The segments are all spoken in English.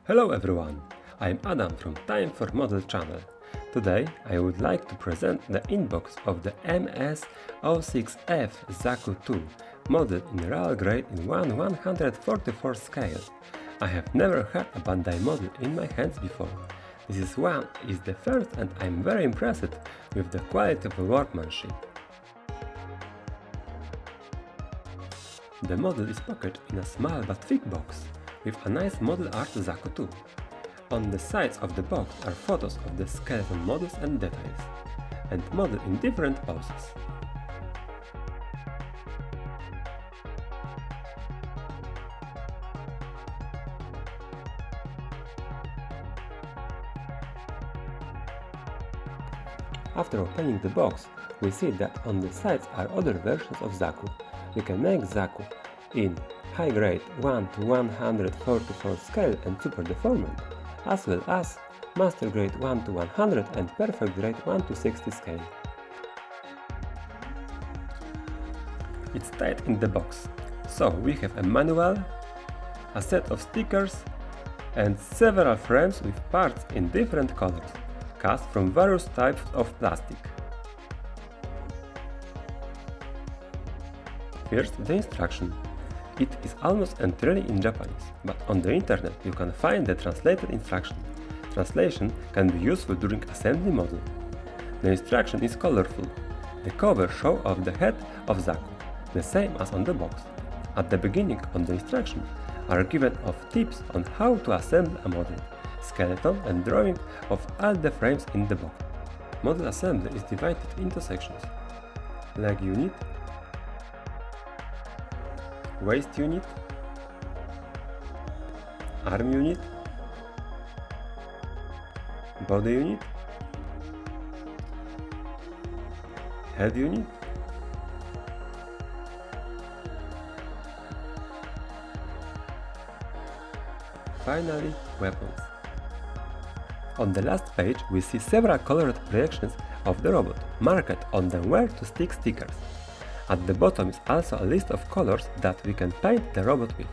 Hello everyone, I'm Adam from Time for Model channel. Today I would like to present the inbox of the MS-06F Zaku 2 model in real grade in 1/144 scale. I have never had a Bandai model in my hands before. This one is the first and I'm very impressed with the quality of the workmanship. The model is packaged in a small but thick box, with a nice model art Zaku 2. On the sides of the box are photos of the skeleton models and details, and model in different poses. After opening the box, we see that on the sides are other versions of Zaku. You can make Zaku in high grade 1/144 scale and super deformed, as well as master grade 1/100 and perfect grade 1/60 scale. It's tight in the box, so we have a manual, a set of stickers and several frames with parts in different colors, cast from various types of plastic. First, the instruction. It is almost entirely in Japanese, but on the internet you can find the translated instruction. Translation can be useful during assembly model. The instruction is colorful. The cover shows off the head of Zaku, the same as on the box. At the beginning of the instruction are given of tips on how to assemble a model, skeleton and drawing of all the frames in the box. Model assembly is divided into sections: leg unit, waist unit, arm unit, body unit, head unit, finally weapons. On the last page we see several colored projections of the robot, marked on them where to stick stickers. At the bottom is also a list of colors that we can paint the robot with,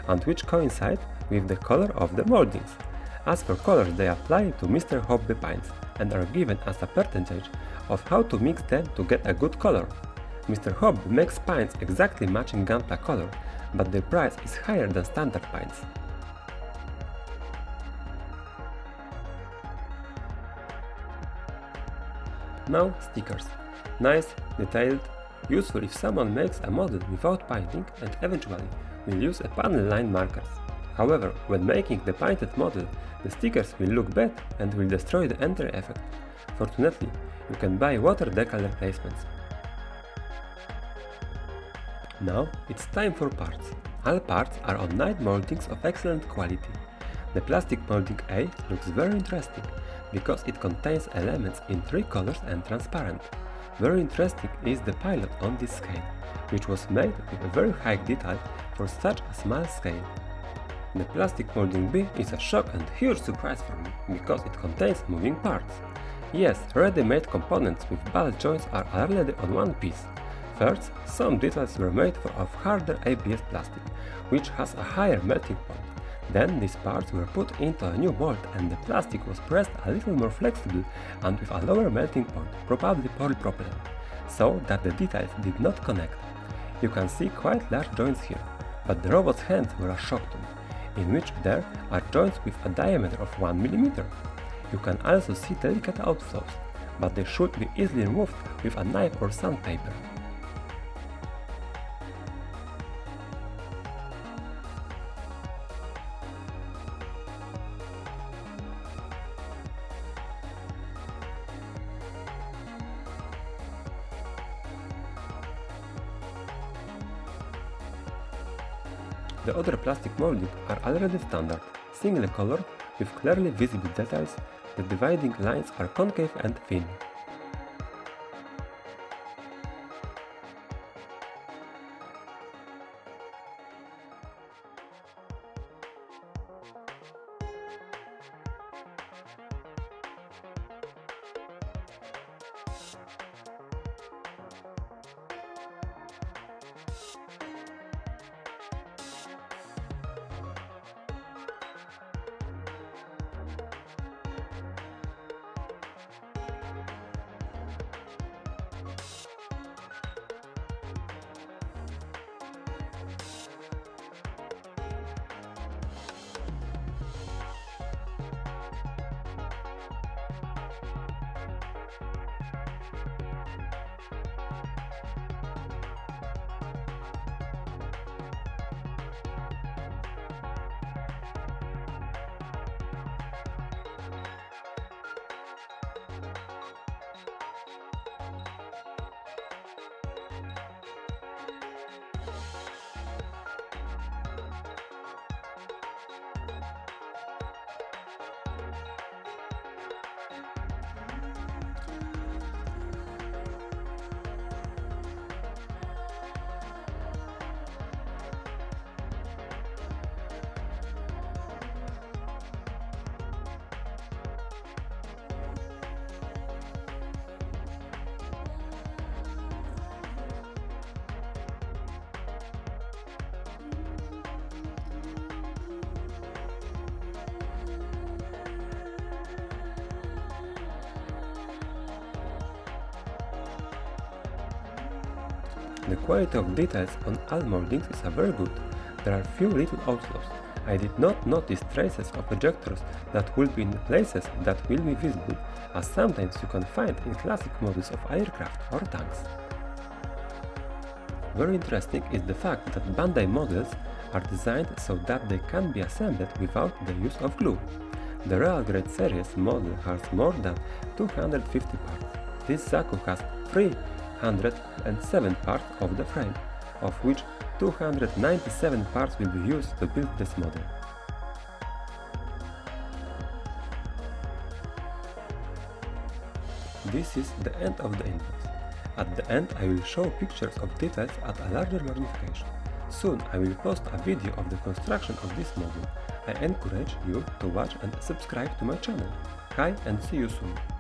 and which coincide with the color of the moldings. As for colors, they apply to Mr. Hobby paints and are given as a percentage of how to mix them to get a good color. Mr. Hobby makes paints exactly matching Gunpla color, but their price is higher than standard paints. Now stickers. Nice, detailed, useful if someone makes a model without painting and eventually will use a panel line markers. However, when making the painted model, the stickers will look bad and will destroy the entire effect. Fortunately, you can buy water decal replacements. Now it's time for parts. All parts are on night moldings of excellent quality. The plastic molding A looks very interesting because it contains elements in 3 colors and transparent. Very interesting is the pilot on this scale, which was made with a very high detail for such a small scale. The plastic molding B is a shock and huge surprise for me, because it contains moving parts. Yes, ready-made components with ball joints are already on one piece. First, some details were made of harder ABS plastic, which has a higher melting point. Then these parts were put into a new mold and the plastic was pressed a little more flexible and with a lower melting point, probably polypropylene, so that the details did not connect. You can see quite large joints here, but the robot's hands were a shock to me, in which there are joints with a diameter of 1 mm. You can also see delicate outflows, but they should be easily removed with a knife or sandpaper. The other plastic moldings are already standard, single color with clearly visible details. The dividing lines are concave and thin. The quality of details on all moldings is very good. There are few little outflows. I did not notice traces of ejectors that will be in places that will be visible, as sometimes you can find in classic models of aircraft or tanks. Very interesting is the fact that Bandai models are designed so that they can be assembled without the use of glue. The Real Grade series model has more than 250 parts. This Zaku has 307 parts of the frame, of which 297 parts will be used to build this model. This is the end of the inbox. At the end I will show pictures of details at a larger magnification. Soon I will post a video of the construction of this model. I encourage you to watch and subscribe to my channel. Hi and see you soon!